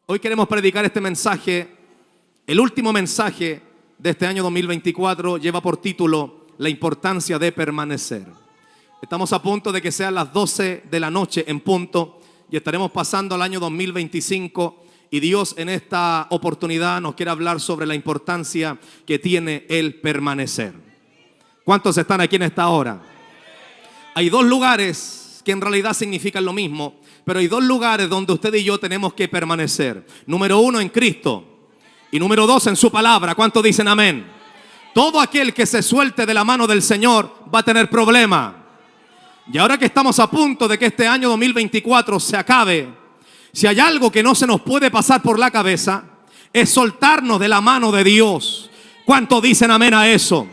Hoy queremos predicar este mensaje, el último mensaje de este año 2024, lleva por título La importancia de permanecer. Estamos a punto de que sean las 12 de la noche en punto y estaremos pasando al año 2025 y Dios en esta oportunidad nos quiere hablar sobre la importancia que tiene el permanecer. ¿Cuántos están aquí en esta hora? Hay dos lugares que en realidad significan lo mismo, pero hay dos lugares donde usted y yo tenemos que permanecer. Número uno, en Cristo. Y número dos, en su palabra. ¿Cuántos dicen amén? Todo aquel que se suelte de la mano del Señor va a tener problema. Y ahora que estamos a punto de que este año 2024 se acabe, si hay algo que no se nos puede pasar por la cabeza, es soltarnos de la mano de Dios. ¿Cuántos dicen amén a eso?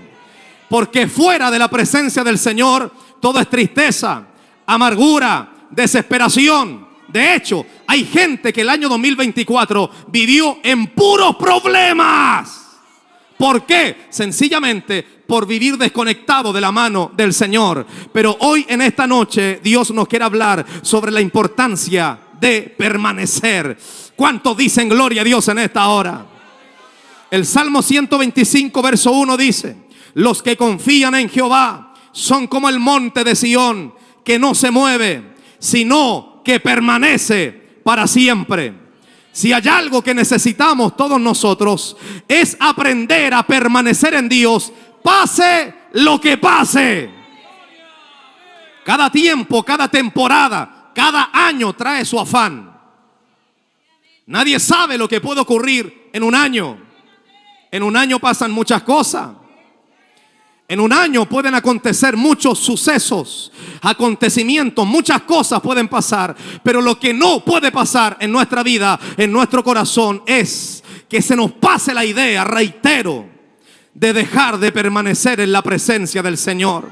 Porque fuera de la presencia del Señor, todo es tristeza, amargura, desesperación. De hecho, hay gente que el año 2024 vivió en puros problemas. ¿Por qué? Sencillamente por vivir desconectado de la mano del Señor. Pero hoy en esta noche Dios nos quiere hablar sobre la importancia de permanecer. ¿Cuántos dicen gloria a Dios en esta hora? El Salmo 125 verso 1 dice: los que confían en Jehová son como el monte de Sión, que no se mueve, sino que permanece para siempre. Si hay algo que necesitamos todos nosotros, es aprender a permanecer en Dios, pase lo que pase. Cada tiempo, cada temporada, cada año trae su afán. Nadie sabe lo que puede ocurrir en un año. En un año pasan muchas cosas. En un año pueden acontecer muchos sucesos, acontecimientos, muchas cosas pueden pasar. Pero lo que no puede pasar en nuestra vida, en nuestro corazón, es que se nos pase la idea, reitero, de dejar de permanecer en la presencia del Señor.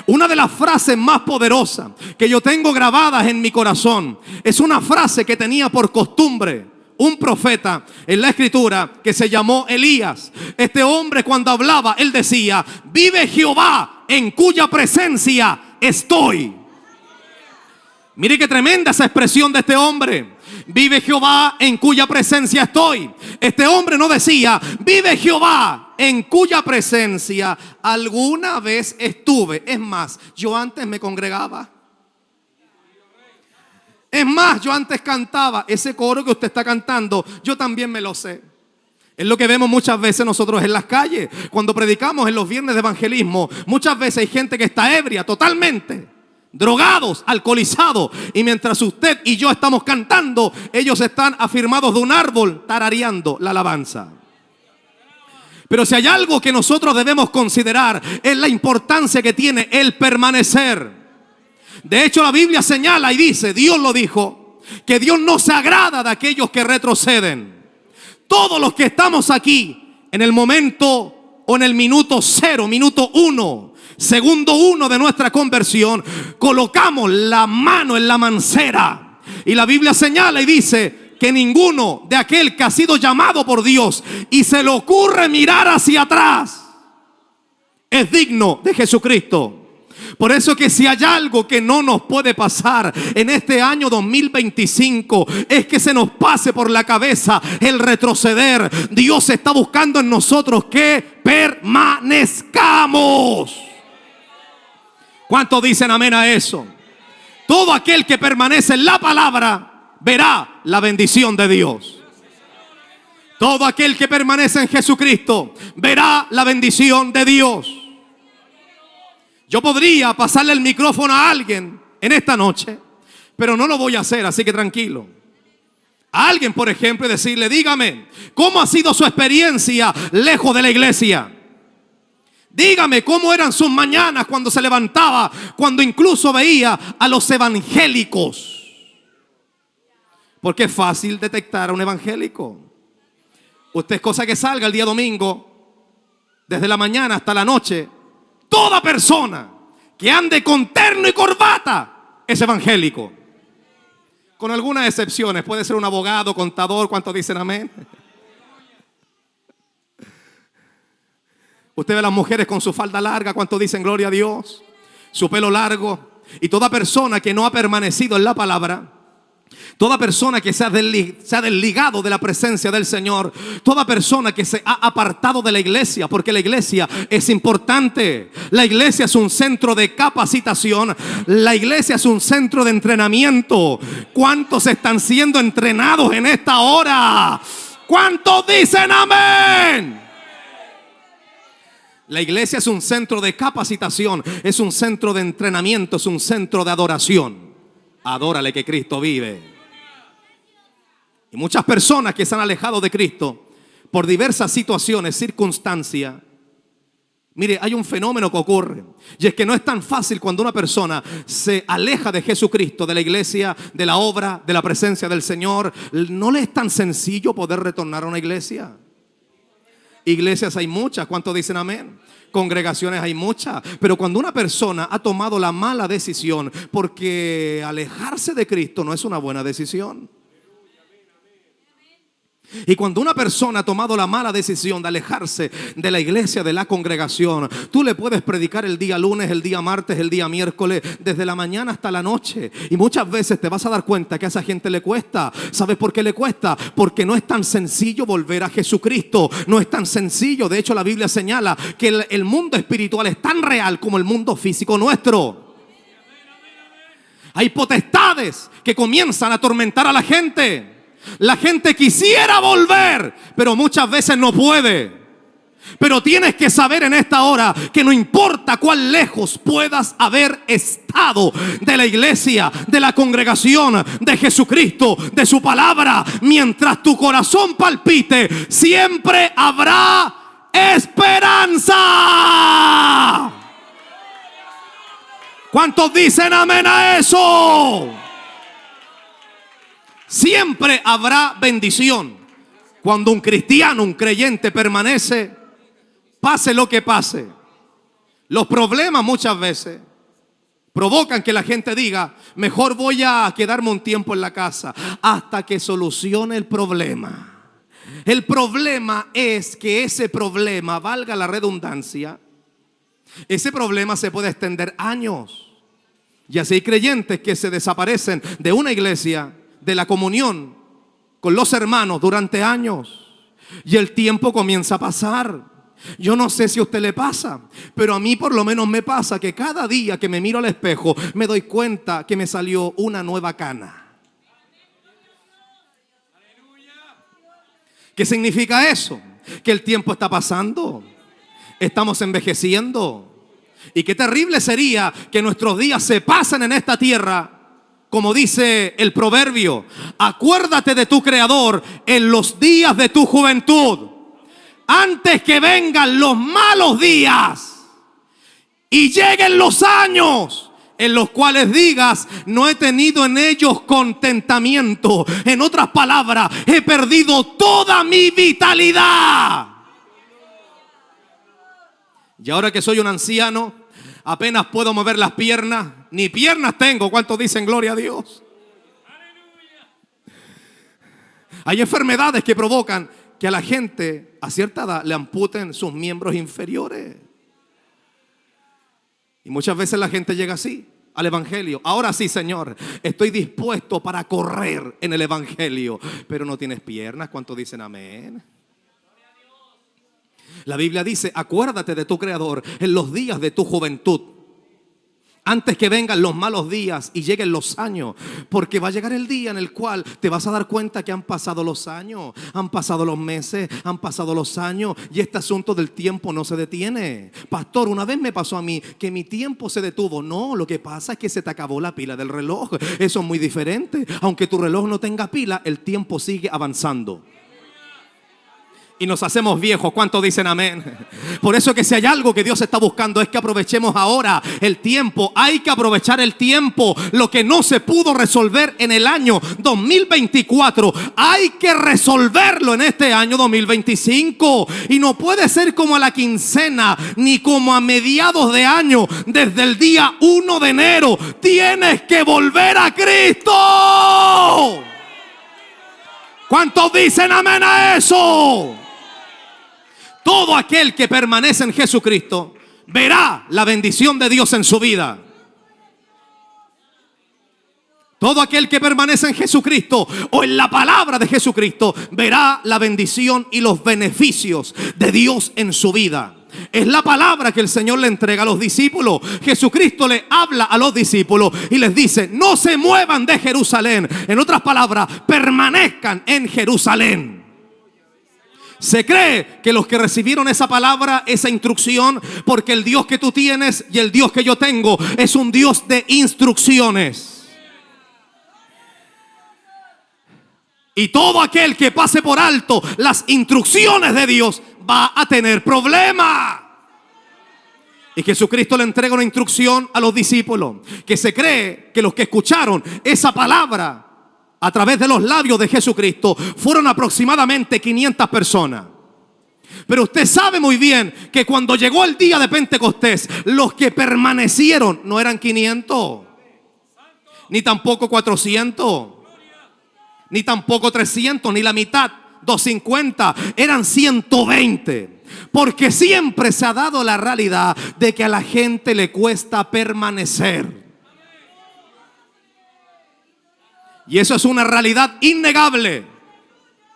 Una de las frases más poderosas que yo tengo grabadas en mi corazón es una frase que tenía por costumbre un profeta en la escritura que se llamó Elías. Este hombre, cuando hablaba, él decía: vive Jehová, en cuya presencia estoy. Mire qué tremenda esa expresión de este hombre. Vive Jehová, en cuya presencia estoy. Este hombre no decía: vive Jehová, en cuya presencia alguna vez estuve. Es más, yo antes me congregaba. Es más, yo antes cantaba. Ese coro que usted está cantando, yo también me lo sé. Es lo que vemos muchas veces nosotros en las calles. Cuando predicamos en los viernes de evangelismo, muchas veces hay gente que está ebria totalmente, drogados, alcoholizados, y mientras usted y yo estamos cantando, ellos están afirmados de un árbol tarareando la alabanza. Pero si hay algo que nosotros debemos considerar, es la importancia que tiene el permanecer. De hecho, la Biblia señala y dice, Dios lo dijo, que Dios no se agrada de aquellos que retroceden. Todos los que estamos aquí en el momento o en el minuto 0, minuto 1, segundo 1 de nuestra conversión, colocamos la mano en la mancera. Y la Biblia señala y dice que ninguno de aquel que ha sido llamado por Dios y se le ocurre mirar hacia atrás es digno de Jesucristo. Por eso que si hay algo que no nos puede pasar en este año 2025, es que se nos pase por la cabeza el retroceder. Dios está buscando en nosotros que permanezcamos. ¿Cuántos dicen amén a eso? Todo aquel que permanece en la palabra verá la bendición de Dios. Todo aquel que permanece en Jesucristo verá la bendición de Dios. Yo podría pasarle el micrófono a alguien en esta noche, pero no lo voy a hacer, así que tranquilo. A alguien, por ejemplo, y decirle: dígame, ¿cómo ha sido su experiencia lejos de la iglesia? Dígame cómo eran sus mañanas cuando se levantaba, cuando incluso veía a los evangélicos. Porque es fácil detectar a un evangélico. Usted es cosa que salga el día domingo, desde la mañana hasta la noche. Toda persona que ande con terno y corbata es evangélico. Con algunas excepciones. Puede ser un abogado, contador. ¿Cuántos dicen amén? Usted ve a las mujeres con su falda larga. ¿Cuántos dicen gloria a Dios? Su pelo largo. Y toda persona que no ha permanecido en la palabra Toda persona que se ha desligado de la presencia del Señor, toda persona que se ha apartado de la iglesia, porque la iglesia es importante. La iglesia es un centro de capacitación. La iglesia es un centro de entrenamiento. ¿Cuántos están siendo entrenados en esta hora? ¿Cuántos dicen amén? La iglesia es un centro de capacitación, es un centro de entrenamiento, es un centro de adoración. Adórale que Cristo vive. Y muchas personas que se han alejado de Cristo por diversas situaciones, circunstancias. Mire, hay un fenómeno que ocurre, y es que no es tan fácil cuando una persona se aleja de Jesucristo, de la iglesia, de la obra, de la presencia del Señor. No le es tan sencillo poder retornar a una iglesia. Iglesias hay muchas, ¿cuántos dicen amén? Congregaciones hay muchas, pero cuando una persona ha tomado la mala decisión, porque alejarse de Cristo no es una buena decisión. Y cuando una persona ha tomado la mala decisión de alejarse de la iglesia, de la congregación, tú le puedes predicar el día lunes, el día martes, el día miércoles, desde la mañana hasta la noche. Y muchas veces te vas a dar cuenta que a esa gente le cuesta. ¿Sabes por qué le cuesta? Porque no es tan sencillo volver a Jesucristo. No es tan sencillo. De hecho, la Biblia señala que el mundo espiritual es tan real como el mundo físico nuestro. Hay potestades que comienzan a atormentar a la gente. La gente quisiera volver, pero muchas veces no puede. Pero tienes que saber en esta hora que no importa cuán lejos puedas haber estado de la iglesia, de la congregación, de Jesucristo, de su palabra, mientras tu corazón palpite, siempre habrá esperanza. ¿Cuántos dicen amén a eso? Siempre habrá bendición cuando un cristiano, un creyente permanece, pase lo que pase. Los problemas muchas veces provocan que la gente diga: mejor voy a quedarme un tiempo en la casa hasta que solucione el problema. El problema es que ese problema, valga la redundancia, ese problema se puede extender años. Y así hay creyentes que se desaparecen de una iglesia, de la comunión con los hermanos durante años, y el tiempo comienza a pasar. Yo no sé si a usted le pasa, pero a mí por lo menos me pasa que cada día que me miro al espejo me doy cuenta que me salió una nueva cana. ¿Qué significa eso? Que el tiempo está pasando, estamos envejeciendo, y qué terrible sería que nuestros días se pasen en esta tierra. Como dice el proverbio: acuérdate de tu Creador en los días de tu juventud, antes que vengan los malos días y lleguen los años en los cuales digas: no he tenido en ellos contentamiento. En otras palabras, he perdido toda mi vitalidad. Y ahora que soy un anciano, apenas puedo mover las piernas. Ni piernas tengo. ¿Cuántos dicen gloria a Dios? Hay enfermedades que provocan que a la gente a cierta edad le amputen sus miembros inferiores. Y muchas veces la gente llega así al evangelio: ahora sí, Señor, estoy dispuesto para correr en el evangelio. Pero no tienes piernas. ¿Cuántos dicen amén? La Biblia dice: acuérdate de tu Creador en los días de tu juventud, antes que vengan los malos días y lleguen los años. Porque va a llegar el día en el cual te vas a dar cuenta que han pasado los años, han pasado los meses, han pasado los años, y este asunto del tiempo no se detiene. Pastor, una vez me pasó a mí que mi tiempo se detuvo. No, lo que pasa es que se te acabó la pila del reloj. Eso es muy diferente. Aunque tu reloj no tenga pila, el tiempo sigue avanzando. Y nos hacemos viejos. ¿Cuántos dicen amén? Por eso que si hay algo que Dios está buscando es que aprovechemos ahora el tiempo. Hay que aprovechar el tiempo. Lo que no se pudo resolver en el año 2024, hay que resolverlo en este año 2025. Y no puede ser como a la quincena, ni como a mediados de año. Desde el día 1 de enero tienes que volver a Cristo. ¿Cuántos dicen amén a eso? Todo aquel que permanece en Jesucristo verá la bendición de Dios en su vida. Todo aquel que permanece en Jesucristo o en la palabra de Jesucristo verá la bendición y los beneficios de Dios en su vida. Es la palabra que el Señor le entrega a los discípulos. Jesucristo le habla a los discípulos y les dice: no se muevan de Jerusalén. En otras palabras, permanezcan en Jerusalén. Se cree que los que recibieron esa palabra, esa instrucción, porque el Dios que tú tienes y el Dios que yo tengo es un Dios de instrucciones. Y todo aquel que pase por alto las instrucciones de Dios va a tener problemas. Y Jesucristo le entrega una instrucción a los discípulos, que se cree que los que escucharon esa palabra a través de los labios de Jesucristo fueron aproximadamente 500 personas. Pero usted sabe muy bien que cuando llegó el día de Pentecostés, los que permanecieron no eran 500, ni tampoco 400, ni tampoco 300, ni la mitad, 250, eran 120. Porque siempre se ha dado la realidad de que a la gente le cuesta permanecer. Y eso es una realidad innegable.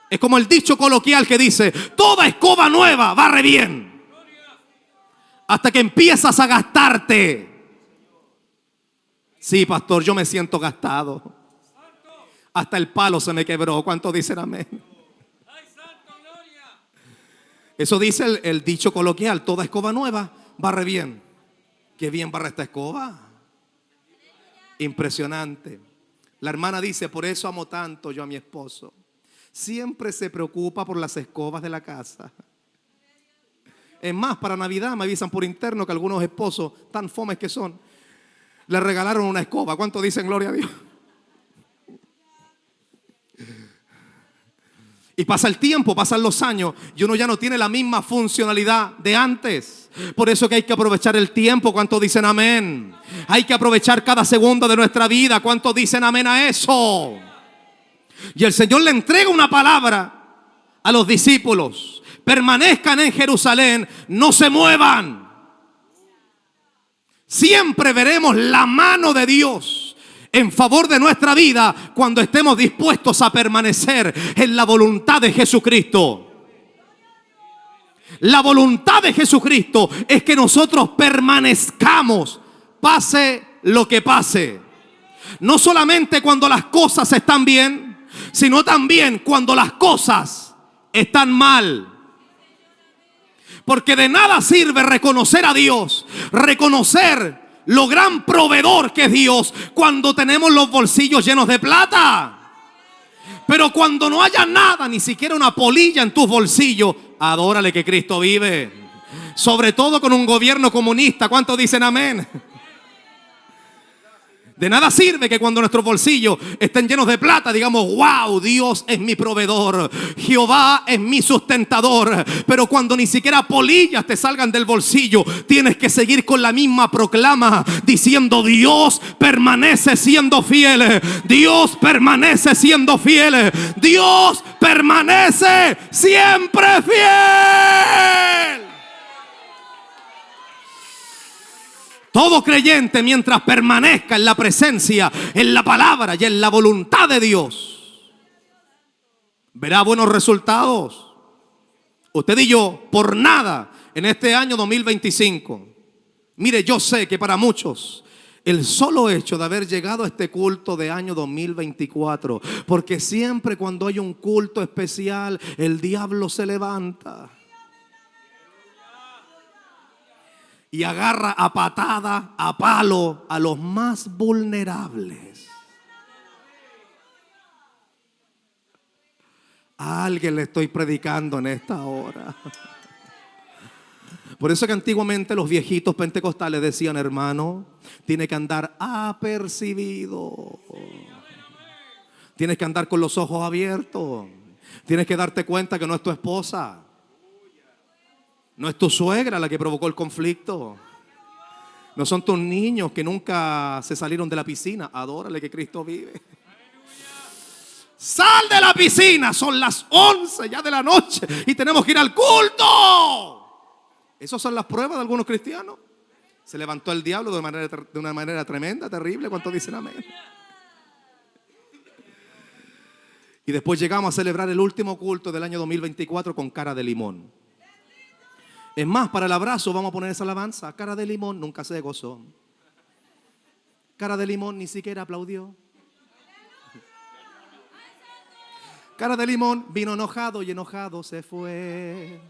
Es como el dicho coloquial que dice: toda escoba nueva barre bien, hasta que empiezas a gastarte. Sí, pastor, yo me siento gastado. Hasta el palo se me quebró. ¿Cuántos dicen amén? Eso dice el dicho coloquial: toda escoba nueva barre bien. ¿Qué bien barre esta escoba? Impresionante. La hermana dice: por eso amo tanto yo a mi esposo. Siempre se preocupa por las escobas de la casa. Es más, para Navidad me avisan por interno que algunos esposos, tan fomes que son, le regalaron una escoba. ¿Cuántos dicen gloria a Dios? Y pasa el tiempo, pasan los años y uno ya no tiene la misma funcionalidad de antes. Por eso que hay que aprovechar el tiempo. ¿Cuántos dicen amén? Hay que aprovechar cada segundo de nuestra vida. ¿Cuántos dicen amén a eso? Y el Señor le entrega una palabra a los discípulos: permanezcan en Jerusalén, no se muevan. Siempre veremos la mano de Dios en favor de nuestra vida cuando estemos dispuestos a permanecer en la voluntad de Jesucristo. La voluntad de Jesucristo es que nosotros permanezcamos, pase lo que pase. No solamente cuando las cosas están bien, sino también cuando las cosas están mal. Porque de nada sirve reconocer a Dios, reconocer lo gran proveedor que es Dios, cuando tenemos los bolsillos llenos de plata. Pero cuando no haya nada, ni siquiera una polilla en tus bolsillos, adórale que Cristo vive. Sobre todo con un gobierno comunista. ¿Cuántos dicen amén? De nada sirve que cuando nuestros bolsillos estén llenos de plata digamos: wow, Dios es mi proveedor, Jehová es mi sustentador. Pero cuando ni siquiera polillas te salgan del bolsillo, tienes que seguir con la misma proclama, diciendo: Dios permanece siendo fiel, Dios permanece siendo fiel, Dios permanece siempre fiel. Todo creyente, mientras permanezca en la presencia, en la palabra y en la voluntad de Dios, verá buenos resultados. Usted y yo, por nada, en este año 2025, mire, yo sé que para muchos el solo hecho de haber llegado a este culto de año 2024, porque siempre cuando hay un culto especial, el diablo se levanta y agarra a patada, a palo, a los más vulnerables. A alguien le estoy predicando en esta hora. Por eso que antiguamente los viejitos pentecostales decían: hermano, tiene que andar apercibido. Tienes que andar con los ojos abiertos. Tienes que darte cuenta que no es tu esposa, no es tu suegra la que provocó el conflicto. No son tus niños que nunca se salieron de la piscina. Adórale que Cristo vive. Sal de la piscina. Son las 11 ya de la noche y tenemos que ir al culto. Esas son las pruebas de algunos cristianos. Se levantó el diablo de una manera tremenda, terrible. ¿Cuántos dicen amén? Y después llegamos a celebrar el último culto del año 2024 con cara de limón. Es más, para el abrazo vamos a poner esa alabanza. Cara de limón nunca se gozó. Cara de limón ni siquiera aplaudió. Cara de limón vino enojado y enojado se fue.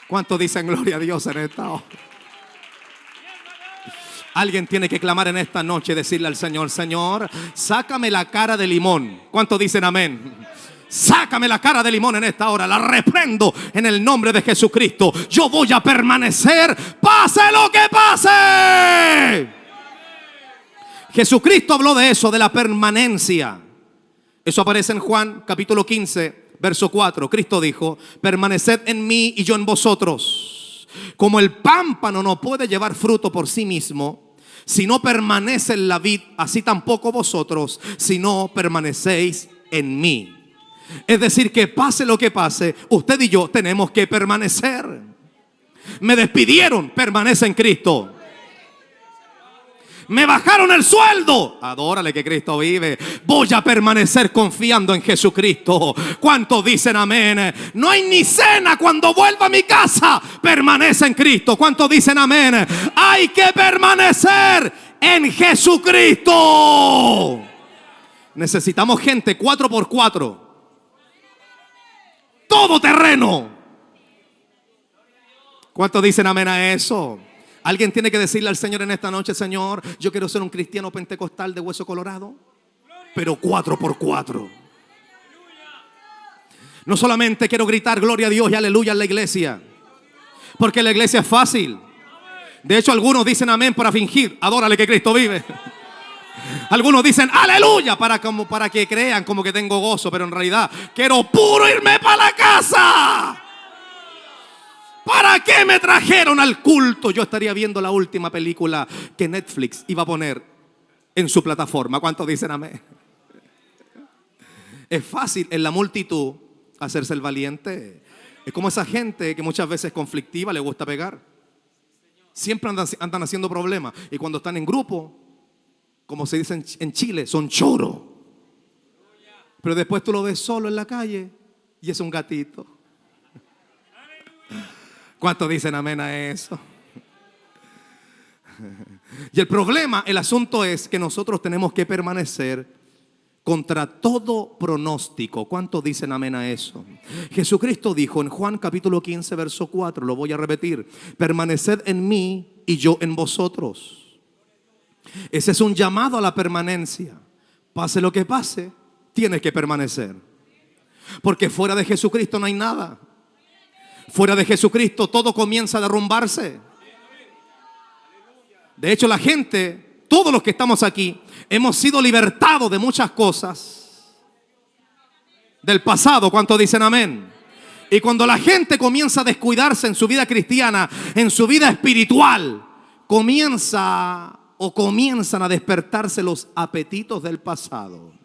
¿Cuántos dicen gloria a Dios en esta hora? Alguien tiene que clamar en esta noche y decirle al Señor: Señor, sácame la cara de limón. ¿Cuántos dicen amén? Sácame la cara de limón en esta hora. La reprendo en el nombre de Jesucristo. Yo voy a permanecer, pase lo que pase. Jesucristo habló de eso, de la permanencia. Eso aparece en Juan capítulo 15, verso 4. Cristo dijo: permaneced en mí y yo en vosotros. Como el pámpano no puede llevar fruto por sí mismo, si no permanece en la vid, así tampoco vosotros, si no permanecéis en mí. Es decir, que pase lo que pase, usted y yo tenemos que permanecer. Me despidieron, permanece en Cristo. Me bajaron el sueldo, adórale que Cristo vive. Voy a permanecer confiando en Jesucristo. ¿Cuántos dicen amén? No hay ni cena cuando vuelva a mi casa. Permanece en Cristo. ¿Cuántos dicen amén? Hay que permanecer en Jesucristo. Necesitamos gente 4x4. Todo terreno. ¿Cuántos dicen amén a eso? Alguien tiene que decirle al Señor en esta noche: Señor, yo quiero ser un cristiano pentecostal de hueso colorado, pero 4x4. No solamente quiero gritar gloria a Dios y aleluya en la iglesia, porque la iglesia es fácil. De hecho, algunos dicen amén para fingir. Adórale que Cristo vive. Algunos dicen aleluya para que crean como que tengo gozo, pero en realidad quiero puro irme para la casa. ¿Para qué me trajeron al culto? Yo estaría viendo la última película que Netflix iba a poner en su plataforma. ¿Cuántos dicen amén? Es fácil en la multitud hacerse el valiente. Es como esa gente que muchas veces es conflictiva, le gusta pegar. Siempre andan haciendo problemas. Y cuando están en grupo, como se dice en Chile, son choros. Pero después tú lo ves solo en la calle y es un gatito. ¿Cuántos dicen amén a eso? Y el problema, el asunto es que nosotros tenemos que permanecer contra todo pronóstico. ¿Cuántos dicen amén a eso? Jesucristo dijo en Juan capítulo 15, verso 4, lo voy a repetir: permaneced en mí y yo en vosotros. Ese es un llamado a la permanencia. Pase lo que pase, tienes que permanecer. Porque fuera de Jesucristo no hay nada. Fuera de Jesucristo todo comienza a derrumbarse. De hecho, la gente, todos los que estamos aquí, hemos sido libertados de muchas cosas del pasado. ¿Cuántos dicen amén? Y cuando la gente comienza a descuidarse en su vida cristiana, en su vida espiritual, comienzan a despertarse los apetitos del pasado.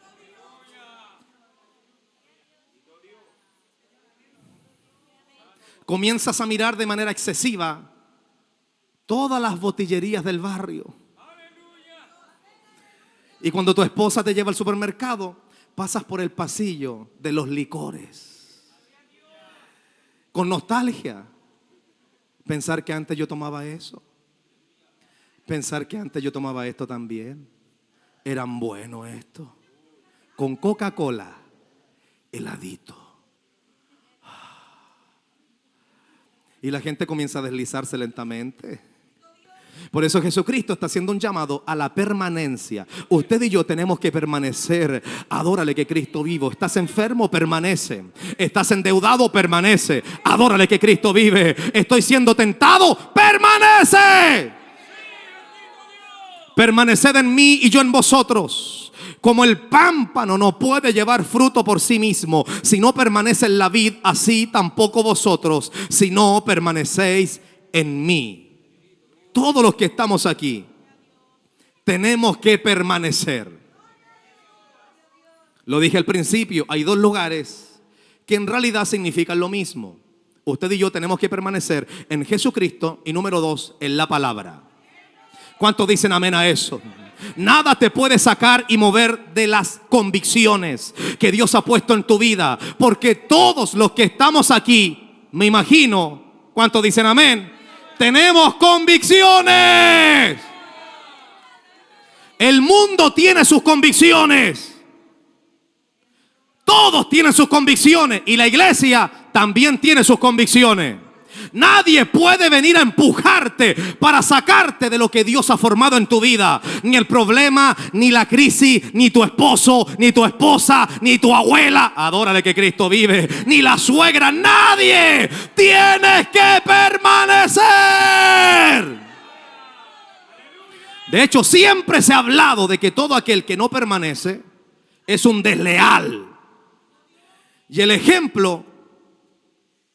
Comienzas a mirar de manera excesiva todas las botillerías del barrio. Y cuando tu esposa te lleva al supermercado, pasas por el pasillo de los licores con nostalgia. Pensar que antes yo tomaba eso. Pensar que antes yo tomaba esto también. Eran buenos esto. Con Coca-Cola, heladito. Y la gente comienza a deslizarse lentamente. Por eso Jesucristo está haciendo un llamado a la permanencia. Usted y yo tenemos que permanecer. Adórale que Cristo vivo. Estás enfermo, permanece. Estás endeudado, permanece. Adórale que Cristo vive. Estoy siendo tentado, permanece. Permaneced en mí y yo en vosotros. Como el pámpano no puede llevar fruto por sí mismo si no permanece en la vid, así tampoco vosotros si no permanecéis en mí. Todos los que estamos aquí tenemos que permanecer. Lo dije al principio, hay dos lugares que en realidad significan lo mismo. Usted y yo tenemos que permanecer en Jesucristo y número 2, en la palabra. ¿Cuántos dicen amén a eso? Nada te puede sacar y mover de las convicciones que Dios ha puesto en tu vida. Porque todos los que estamos aquí, me imagino, ¿cuántos dicen amén? Tenemos convicciones. El mundo tiene sus convicciones. Todos tienen sus convicciones. Y la iglesia también tiene sus convicciones. Nadie puede venir a empujarte para sacarte de lo que Dios ha formado en tu vida. Ni el problema, ni la crisis, ni tu esposo, ni tu esposa, ni tu abuela. Adórale que Cristo vive. Ni la suegra, nadie. Tienes que permanecer. De hecho, siempre se ha hablado de que todo aquel que no permanece es un desleal. Y el ejemplo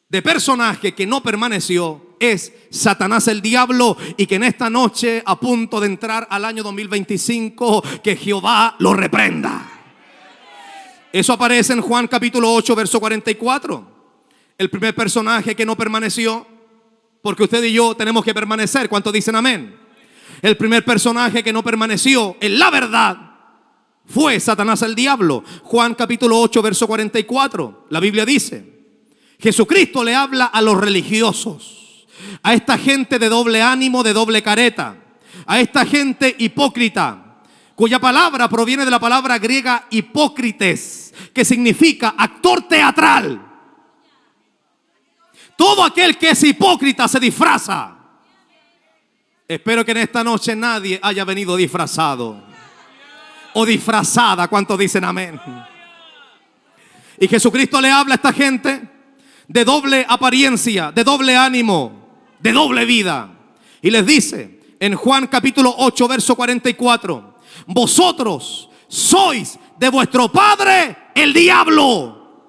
de personaje que no permaneció es Satanás el diablo, y que en esta noche, a punto de entrar al año 2025, que Jehová lo reprenda. Eso aparece en Juan capítulo 8 verso 44. El primer personaje que no permaneció, porque usted y yo tenemos que permanecer. ¿Cuántos dicen amén? El primer personaje que no permaneció en la verdad fue Satanás el diablo. Juan capítulo 8 verso 44. La Biblia dice: Jesucristo le habla a los religiosos, a esta gente de doble ánimo, de doble careta, a esta gente hipócrita, cuya palabra proviene de la palabra griega hipócrites, que significa actor teatral. Todo aquel que es hipócrita se disfraza. Espero que en esta noche nadie haya venido disfrazado o disfrazada. ¿Cuántos dicen amén? Y Jesucristo le habla a esta gente de doble apariencia, de doble ánimo, de doble vida. Y les dice en Juan capítulo 8 verso 44: vosotros sois de vuestro padre el diablo,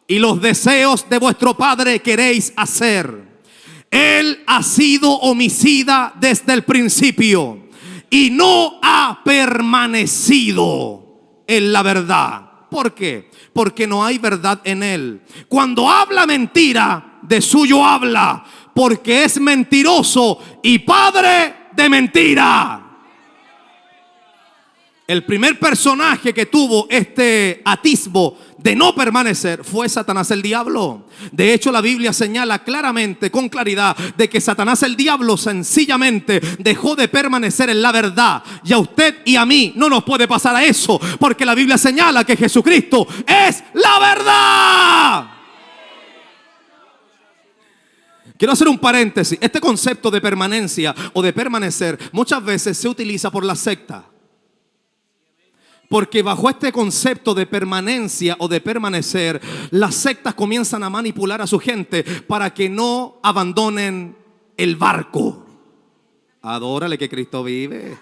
y los deseos de vuestro padre queréis hacer. Él ha sido homicida desde el principio y no ha permanecido en la verdad. ¿Por qué? Porque no hay verdad en él. Cuando habla mentira, de suyo habla, porque es mentiroso y padre de mentira. El primer personaje que tuvo este atisbo de no permanecer fue Satanás el diablo. De hecho, la Biblia señala claramente, con claridad, de que Satanás el diablo sencillamente dejó de permanecer en la verdad. Y a usted y a mí no nos puede pasar a eso, porque la Biblia señala que Jesucristo es la verdad. Quiero hacer un paréntesis. Este concepto de permanencia o de permanecer muchas veces se utiliza por la secta. Porque bajo este concepto de permanencia o de permanecer, las sectas comienzan a manipular a su gente para que no abandonen el barco. Adórale que Cristo vive.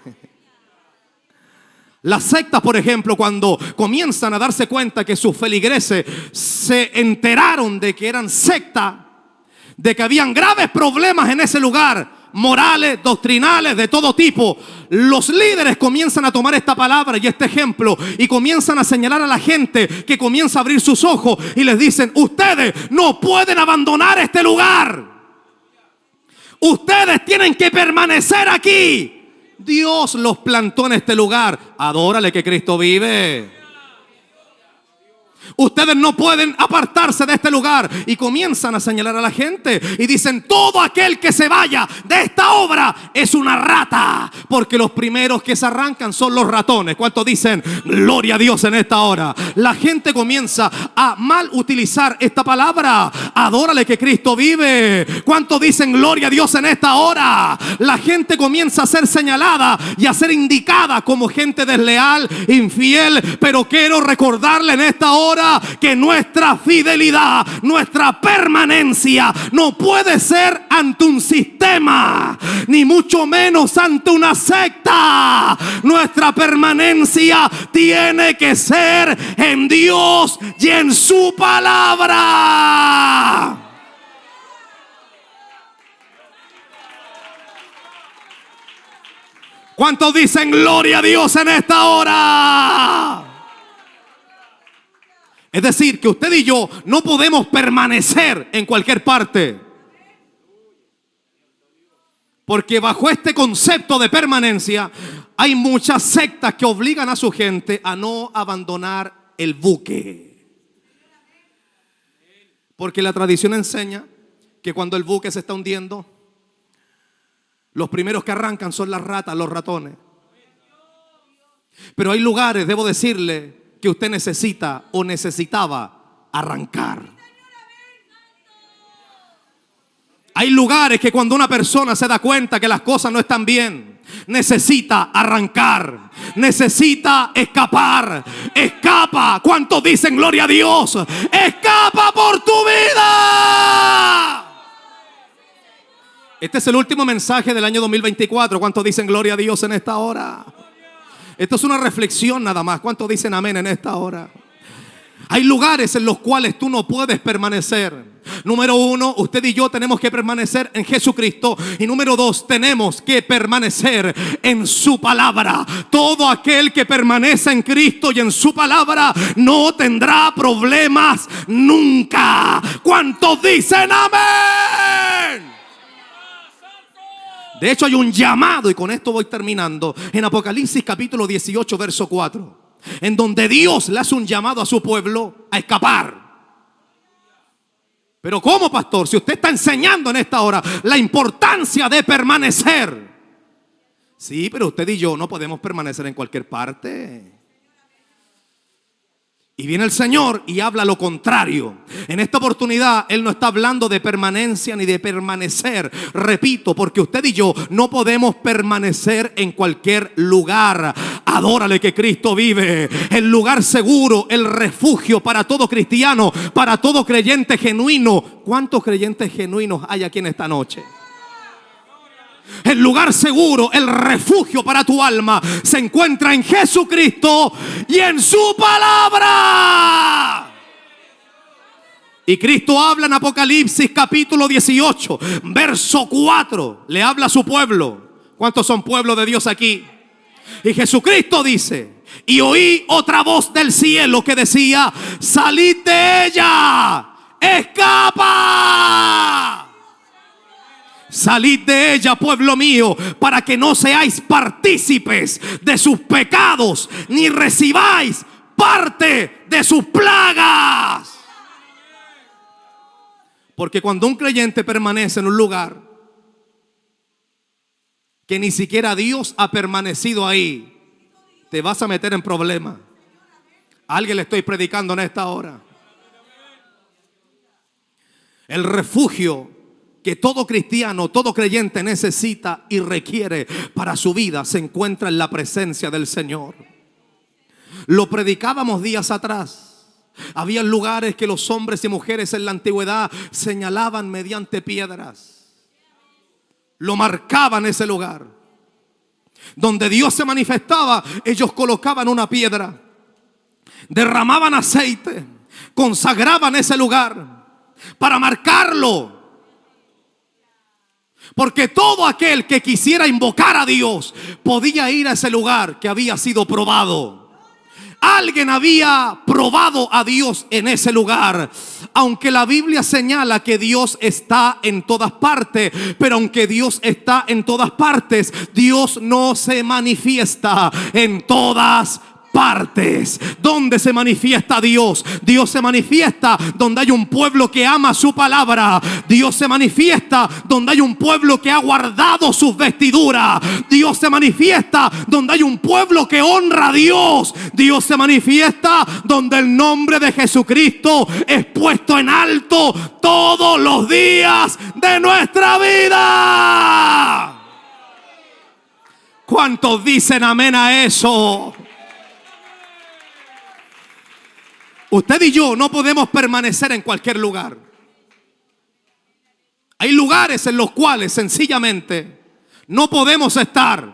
Las sectas, por ejemplo, cuando comienzan a darse cuenta que sus feligreses se enteraron de que eran secta, de que habían graves problemas en ese lugar, morales, doctrinales, de todo tipo, los líderes comienzan a tomar esta palabra y este ejemplo y comienzan a señalar a la gente que comienza a abrir sus ojos y les dicen: ustedes no pueden abandonar este lugar, ustedes tienen que permanecer aquí. Dios los plantó en este lugar. Adórale que Cristo vive. Ustedes no pueden apartarse de este lugar. Y comienzan a señalar a la gente y dicen: todo aquel que se vaya de esta obra es una rata, porque los primeros que se arrancan son los ratones. ¿Cuántos dicen gloria a Dios en esta hora? La gente comienza a mal utilizar esta palabra. Adórale que Cristo vive. ¿Cuántos dicen gloria a Dios en esta hora? La gente comienza a ser señalada y a ser indicada como gente desleal, infiel. Pero quiero recordarle en esta hora que nuestra fidelidad, nuestra permanencia no puede ser ante un sistema, ni mucho menos ante una secta. Nuestra permanencia tiene que ser en Dios y en su palabra. ¿Cuántos dicen gloria a Dios en esta hora? Es decir, que usted y yo no podemos permanecer en cualquier parte. Porque bajo este concepto de permanencia hay muchas sectas que obligan a su gente a no abandonar el buque. Porque la tradición enseña que cuando el buque se está hundiendo, los primeros que arrancan son las ratas, los ratones. Pero hay lugares, debo decirle, que usted necesita o necesitaba arrancar. Hay lugares que cuando una persona se da cuenta que las cosas no están bien, necesita arrancar, necesita escapar. Escapa. ¿Cuántos dicen gloria a Dios? Escapa por tu vida. Este es el último mensaje del año 2024. ¿Cuántos dicen gloria a Dios en esta hora? Esto es una reflexión nada más. ¿Cuántos dicen amén en esta hora? Hay lugares en los cuales tú no puedes permanecer. Número uno, usted y yo tenemos que permanecer en Jesucristo. Y número dos, tenemos que permanecer en su palabra. Todo aquel que permanece en Cristo y en su palabra no tendrá problemas nunca. ¿Cuántos dicen amén? De hecho hay un llamado, y con esto voy terminando, en Apocalipsis capítulo 18 verso 4, en donde Dios le hace un llamado a su pueblo a escapar. Pero ¿cómo, pastor? Si usted está enseñando en esta hora la importancia de permanecer. Sí, pero usted y yo no podemos permanecer en cualquier parte. Y viene el Señor y habla lo contrario. En esta oportunidad Él no está hablando de permanencia ni de permanecer. Repito, porque usted y yo no podemos permanecer en cualquier lugar. Adórale que Cristo vive. El lugar seguro, el refugio para todo cristiano, para todo creyente genuino. ¿Cuántos creyentes genuinos hay aquí en esta noche? El lugar seguro, el refugio para tu alma se encuentra en Jesucristo y en su palabra. Y Cristo habla en Apocalipsis capítulo 18 verso 4. Le habla a su pueblo. ¿Cuántos son pueblo de Dios aquí? Y Jesucristo dice: y oí otra voz del cielo que decía: salid de ella, escapa. Salid de ella, pueblo mío, para que no seáis partícipes de sus pecados, ni recibáis parte de sus plagas. Porque cuando un creyente permanece en un lugar que ni siquiera Dios ha permanecido ahí, te vas a meter en problemas. A alguien le estoy predicando en esta hora. El refugio que todo cristiano, todo creyente necesita y requiere para su vida se encuentra en la presencia del Señor. Lo predicábamos días atrás. Había lugares que los hombres y mujeres en la antigüedad señalaban mediante piedras. Lo marcaban ese lugar. Donde Dios se manifestaba, ellos colocaban una piedra, derramaban aceite, consagraban ese lugar para marcarlo. Porque todo aquel que quisiera invocar a Dios podía ir a ese lugar que había sido probado. Alguien había probado a Dios en ese lugar. Aunque la Biblia señala que Dios está en todas partes, pero aunque Dios está en todas partes, Dios no se manifiesta en todas partes. ¿Dónde se manifiesta Dios? Dios se manifiesta donde hay un pueblo que ama su palabra. Dios se manifiesta donde hay un pueblo que ha guardado sus vestiduras. Dios se manifiesta donde hay un pueblo que honra a Dios. Dios se manifiesta donde el nombre de Jesucristo es puesto en alto todos los días de nuestra vida. ¿Cuántos dicen amén a eso? Usted y yo no podemos permanecer en cualquier lugar. Hay lugares en los cuales sencillamente no podemos estar.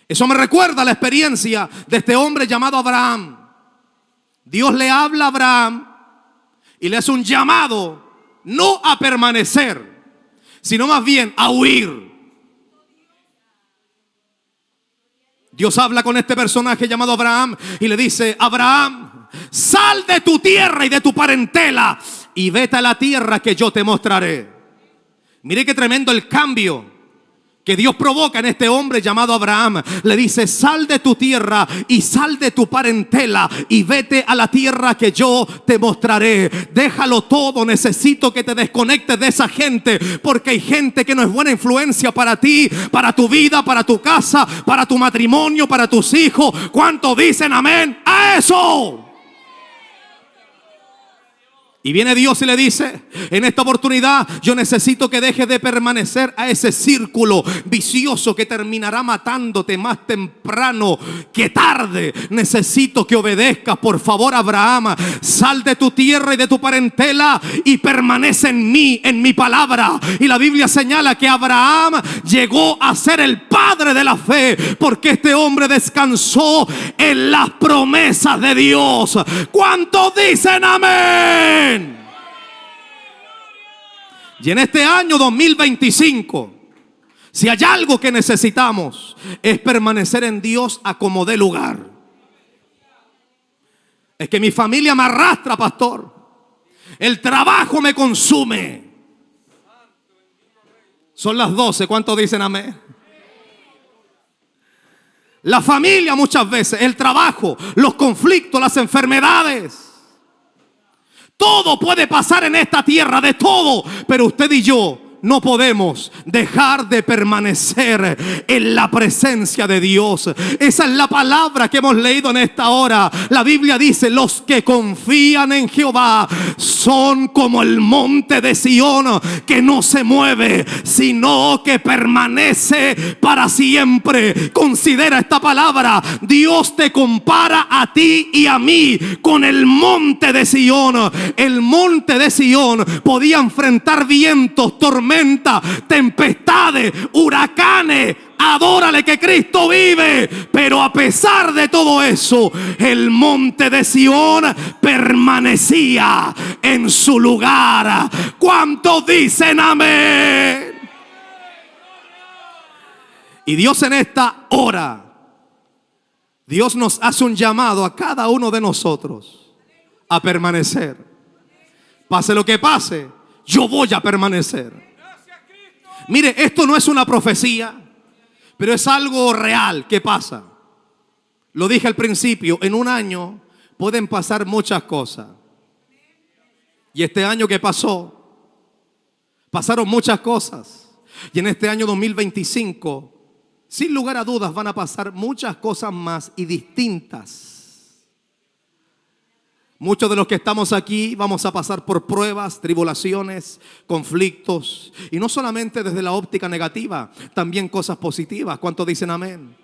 Eso me recuerda a la experiencia de este hombre llamado Abraham. Dios le habla a Abraham y le hace un llamado no a permanecer, sino más bien a huir. Dios habla con este personaje llamado Abraham y le dice: Abraham, sal de tu tierra y de tu parentela y vete a la tierra que yo te mostraré. Mire qué tremendo el cambio que Dios provoca en este hombre llamado Abraham. Le dice: sal de tu tierra y sal de tu parentela y vete a la tierra que yo te mostraré. Déjalo todo, necesito que te desconectes de esa gente, porque hay gente que no es buena influencia para ti, para tu vida, para tu casa, para tu matrimonio, para tus hijos. ¿Cuántos dicen amén a eso? Y viene Dios y le dice: en esta oportunidad yo necesito que dejes de permanecer a ese círculo vicioso que terminará matándote más temprano que tarde. Necesito que obedezcas, por favor, Abraham. Sal de tu tierra y de tu parentela y permanece en mí, en mi palabra. Y la Biblia señala que Abraham llegó a ser el padre de la fe, porque este hombre descansó en las promesas de Dios. ¿Cuántos dicen amén? Y en este año 2025, si hay algo que necesitamos, es permanecer en Dios a como dé lugar. Es que mi familia me arrastra, pastor. El trabajo me consume. Son las 12, ¿cuántos dicen amén? La familia muchas veces, el trabajo, los conflictos, las enfermedades. Todo puede pasar en esta tierra, de todo. Pero usted y yo no podemos dejar de permanecer en la presencia de Dios. Esa es la palabra que hemos leído en esta hora. La Biblia dice: los que confían en Jehová son como el monte de Sión, que no se mueve, sino que permanece para siempre. Considera esta palabra. Dios te compara a ti y a mí con el monte de Sión. El monte de Sión podía enfrentar vientos, tormentas, tempestades, huracanes. Adórale que Cristo vive. Pero a pesar de todo eso, el monte de Sión permanecía en su lugar. ¿Cuántos dicen amén? Y Dios en esta hora, Dios nos hace un llamado a cada uno de nosotros a permanecer. Pase lo que pase, yo voy a permanecer. Mire, esto no es una profecía, pero es algo real que pasa. Lo dije al principio, en un año pueden pasar muchas cosas. Y este año que pasó, pasaron muchas cosas. Y en este año 2025, sin lugar a dudas, van a pasar muchas cosas más y distintas. Muchos de los que estamos aquí vamos a pasar por pruebas, tribulaciones, conflictos. Y no solamente desde la óptica negativa, también cosas positivas. ¿Cuántos dicen amén?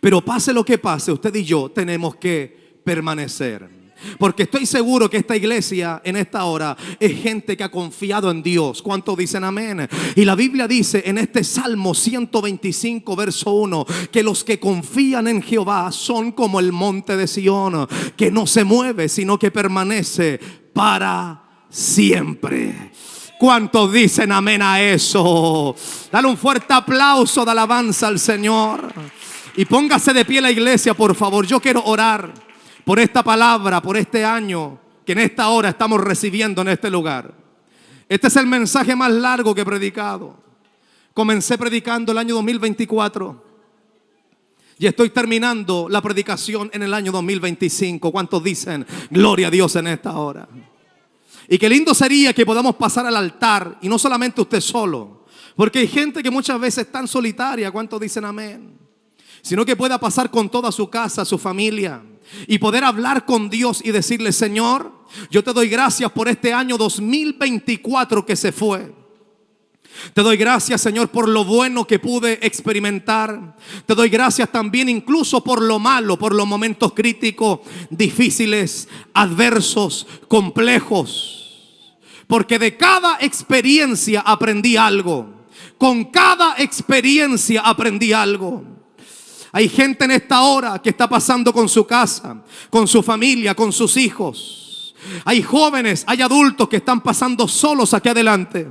Pero pase lo que pase, usted y yo tenemos que permanecer. Porque estoy seguro que esta iglesia en esta hora es gente que ha confiado en Dios. ¿Cuántos dicen amén? Y la Biblia dice en este Salmo 125 verso 1 que los que confían en Jehová son como el monte de Sión, que no se mueve sino que permanece para siempre. ¿Cuántos dicen amén a eso? Dale un fuerte aplauso de alabanza al Señor. Y póngase de pie la iglesia, por favor. Yo quiero orar por esta palabra, por este año que en esta hora estamos recibiendo en este lugar. Este es el mensaje más largo que he predicado. Comencé predicando el año 2024 y estoy terminando la predicación en el año 2025. ¿Cuántos dicen gloria a Dios en esta hora? Y qué lindo sería que podamos pasar al altar, y no solamente usted solo, porque hay gente que muchas veces es tan solitaria. ¿Cuántos dicen amén? Sino que pueda pasar con toda su casa, su familia, y poder hablar con Dios y decirle: Señor, yo te doy gracias por este año 2024 que se fue. Te doy gracias, Señor, por lo bueno que pude experimentar. Te doy gracias también incluso por lo malo, por los momentos críticos, difíciles, adversos, complejos. Porque de cada experiencia aprendí algo. Con cada experiencia aprendí algo. Hay gente en esta hora que está pasando con su casa, con su familia, con sus hijos. Hay jóvenes, hay adultos que están pasando solos aquí adelante.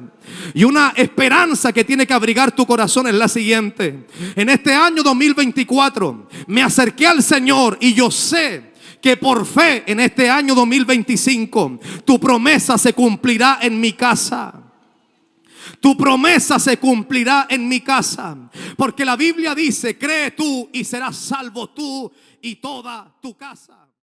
Y una esperanza que tiene que abrigar tu corazón es la siguiente. En este año 2024 me acerqué al Señor y yo sé que por fe en este año 2025 tu promesa se cumplirá en mi casa. Tu promesa se cumplirá en mi casa. Porque la Biblia dice, cree tú y serás salvo tú y toda tu casa.